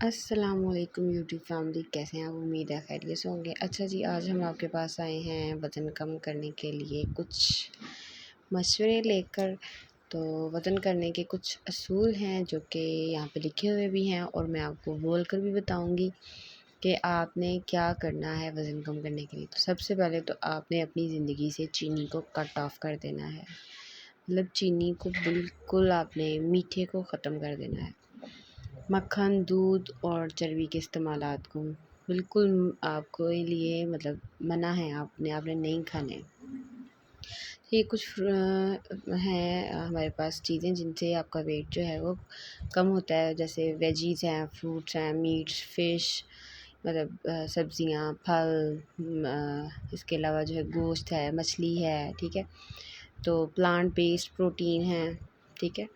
अस्सलामुअलैकुम YouTube family, कैसे हैं आप? उम्मीद है खैरियत से होंगे। अच्छा जी, आज हम आपके पास आए हैं वज़न कम करने के लिए कुछ मशवरे लेकर। तो वज़न करने के कुछ असूल हैं जो कि यहाँ पे लिखे हुए भी हैं और मैं आपको बोल कर भी बताऊँगी कि आपने क्या करना है वज़न कम करने के लिए। तो सबसे पहले तो आपने अपनी ज़िंदगी से चीनी को कट ऑफ कर देना है, मतलब चीनी को बिल्कुल आपने मीठे को ख़त्म कर देना है। मक्खन, दूध और चर्बी के इस्तेमालात को बिल्कुल आपको लिए मतलब मना है, आपने नहीं खाने। ये कुछ हैं हमारे पास चीज़ें जिनसे आपका वेट जो है वो कम होता है, जैसे वेजीज़ हैं, फ्रूट्स हैं, मीट्स, फ़िश, मतलब सब्ज़ियाँ, फल, इसके अलावा जो है गोश्त है, मछली है, ठीक है? तो प्लांट बेस्ड प्रोटीन है, ठीक है?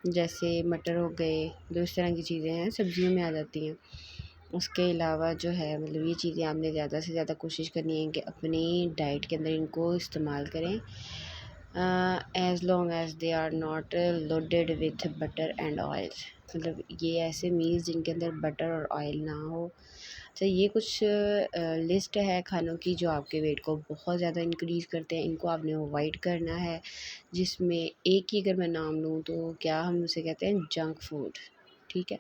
जैसे मटर हो गए, तो इस तरह की चीज़ें हैं, सब्जियों में आ जाती हैं। उसके अलावा जो है मतलब ये चीज़ें आपने ज़्यादा से ज़्यादा कोशिश करनी है कि अपनी डाइट के अंदर इनको इस्तेमाल करें, as long as they are not loaded with butter and oils. मतलब ये ऐसे मील्स जिनके अंदर बटर और ऑयल ना हो। तो ये कुछ लिस्ट है खानों की जो आपके वेट को बहुत ज़्यादा इंक्रीज़ करते हैं, इनको आपने अवॉइड करना है। जिसमें एक ही अगर मैं नाम लूँ तो क्या हम उसे कहते हैं, जंक फूड, ठीक है?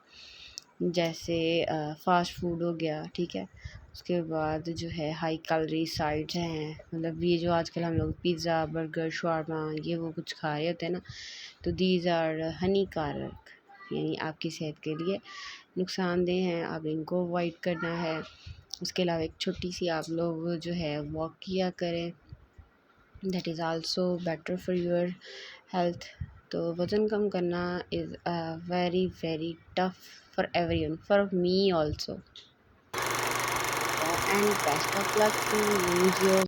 जैसे फ़ास्ट फूड हो गया, ठीक है? उसके बाद जो है हाई कैलोरी साइट्स हैं, मतलब ये जो आजकल हम लोग पिज़्ज़ा, बर्गर, shawarma ये वो कुछ खा रहे होते हैं ना, तो दीज़ आर हानिकारक, यानी आपकी सेहत के लिए नुकसानदेह हैं, आप इनको अवॉइड करना है। उसके अलावा एक छोटी-सी आप लोग जो है वॉक किया करें, that is also better for your health. तो वज़न कम करना is very very tough for everyone, for me also. And best of luck to lose your